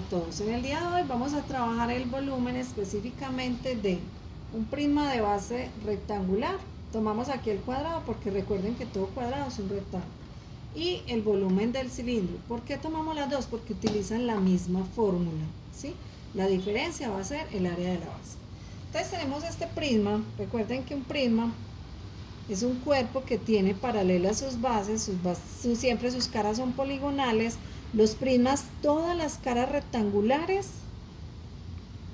todos. En el día de hoy vamos a trabajar el volumen específicamente de un prisma de base rectangular. Tomamos aquí el cuadrado porque recuerden que todo cuadrado es un rectángulo. Y el volumen del cilindro. ¿Por qué tomamos las dos? Porque utilizan la misma fórmula, ¿sí? La diferencia va a ser el área de la base. Entonces tenemos este prisma. Recuerden que un prisma es un cuerpo que tiene paralelas sus bases, siempre sus caras son poligonales. Los prismas, todas las caras rectangulares,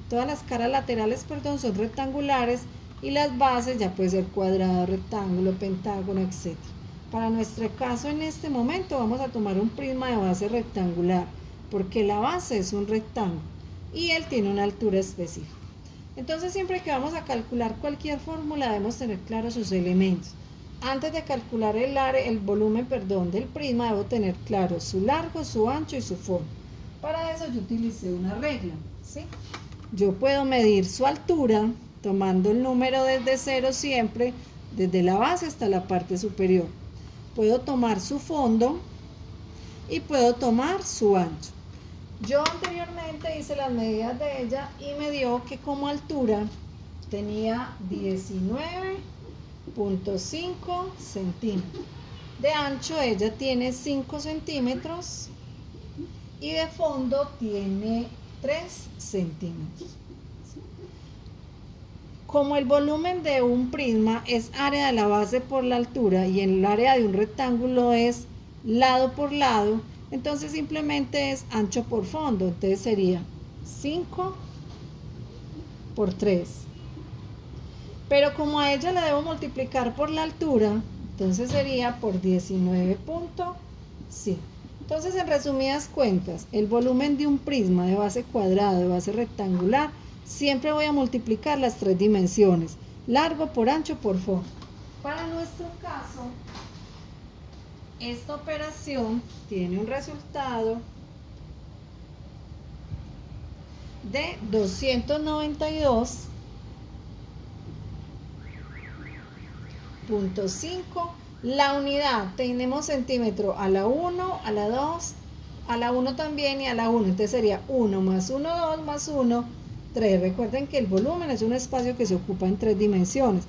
todas las caras laterales, perdón, son rectangulares, y las bases ya puede ser cuadrado, rectángulo, pentágono, etc. Para nuestro caso en este momento vamos a tomar un prisma de base rectangular, porque la base es un rectángulo y él tiene una altura específica. Entonces siempre que vamos a calcular cualquier fórmula debemos tener claros sus elementos. Antes de calcular el volumen del prisma, debo tener claro su largo, su ancho y su forma. Para eso yo utilicé una regla, ¿sí? Yo puedo medir su altura tomando el número desde 0 siempre, desde la base hasta la parte superior. Puedo tomar su fondo y puedo tomar su ancho. Yo anteriormente hice las medidas de ella y me dio que como altura tenía 19.5 centímetros. De ancho ella tiene 5 centímetros y de fondo tiene 3 centímetros. Como el volumen de un prisma es área de la base por la altura y el área de un rectángulo es lado por lado, entonces simplemente es ancho por fondo. Entonces sería 5 por 3. Pero como a ella la debo multiplicar por la altura, entonces sería por 19.5. Entonces, en resumidas cuentas, el volumen de un prisma de base cuadrada, de base rectangular, siempre voy a multiplicar las tres dimensiones, largo por ancho por fondo. Para nuestro caso, esta operación tiene un resultado de 292.5. La unidad tenemos centímetro a la 1, a la 2, a la 1 también y a la 1. Entonces sería 1 más 1, 2 más 1, 3. Recuerden que el volumen es un espacio que se ocupa en tres dimensiones.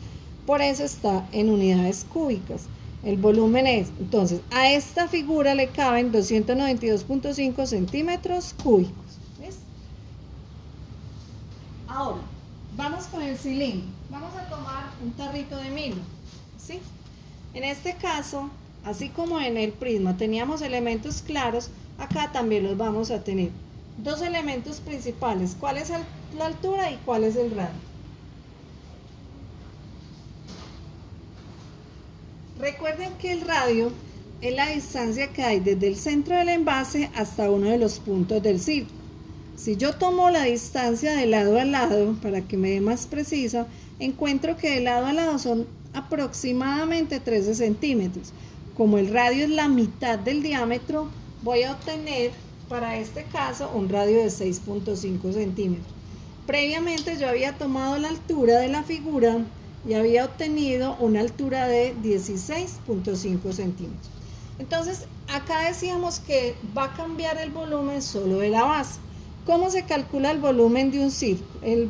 Por eso está en unidades cúbicas. El volumen es, entonces, a esta figura le caben 292.5 centímetros cúbicos. ¿Ves? Ahora, vamos con el cilindro. Vamos a tomar un tarrito de Milo, ¿sí? En este caso, así como en el prisma teníamos elementos claros, acá también los vamos a tener. Dos elementos principales, ¿cuál es la altura y cuál es el radio? Recuerden que el radio es la distancia que hay desde el centro del envase hasta uno de los puntos del círculo. Si yo tomo la distancia de lado a lado, para que me dé más precisa, encuentro que de lado a lado son aproximadamente 13 centímetros. Como el radio es la mitad del diámetro, voy a obtener para este caso un radio de 6.5 centímetros. Previamente yo había tomado la altura de la figura y había obtenido una altura de 16.5 centímetros. Entonces acá decíamos que va a cambiar el volumen solo de la base. ¿Cómo se calcula el volumen de un círculo? El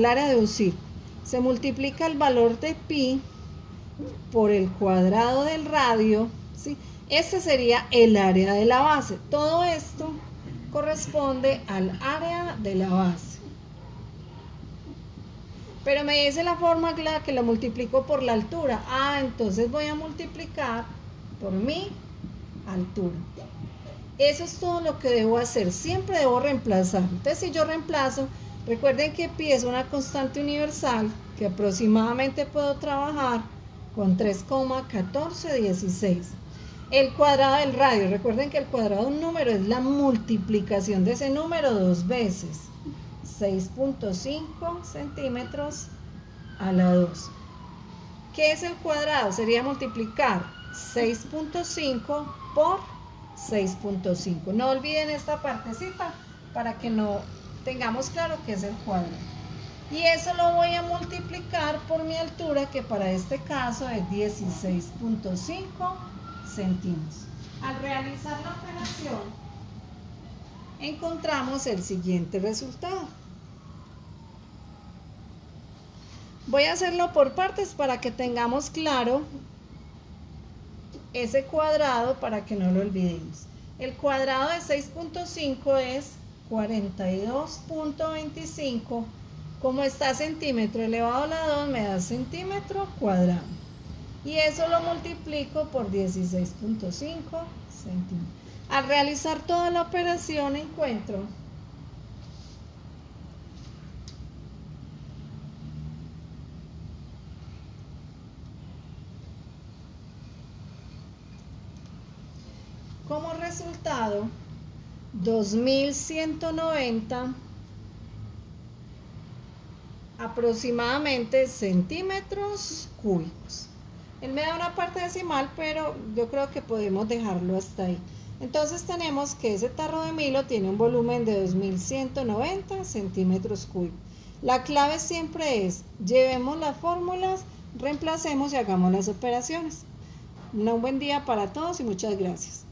área de un círculo. Se multiplica el valor de pi por el cuadrado del radio, ¿sí? Este sería el área de la base. Todo esto corresponde al área de la base. Pero me dice la fórmula que lo multiplico por la altura. Entonces voy a multiplicar por mi altura. Eso es todo lo que debo hacer. Siempre debo reemplazar. Entonces, si yo reemplazo, recuerden que pi es una constante universal que aproximadamente puedo trabajar con 3,1416. El cuadrado del radio, recuerden que el cuadrado de un número es la multiplicación de ese número dos veces. 6.5 centímetros a la 2. ¿Qué es el cuadrado? Sería multiplicar 6.5 por 6.5. No olviden esta partecita para que no tengamos claro qué es el cuadrado. Y eso lo voy a multiplicar por mi altura, que para este caso es 16.5 centímetros. Al realizar la operación, encontramos el siguiente resultado. Voy a hacerlo por partes para que tengamos claro ese cuadrado para que no lo olvidemos. El cuadrado de 6.5 es 42.25. Como está centímetro elevado a la 2 me da centímetro cuadrado. Y eso lo multiplico por 16.5 centímetros. Al realizar toda la operación encuentro como resultado 2190 aproximadamente centímetros cúbicos. Él me da una parte decimal, pero yo creo que podemos dejarlo hasta ahí. Entonces tenemos que ese tarro de Milo tiene un volumen de 2190 centímetros cúbicos. La clave siempre es, llevemos las fórmulas, reemplacemos y hagamos las operaciones. Un buen día para todos y muchas gracias.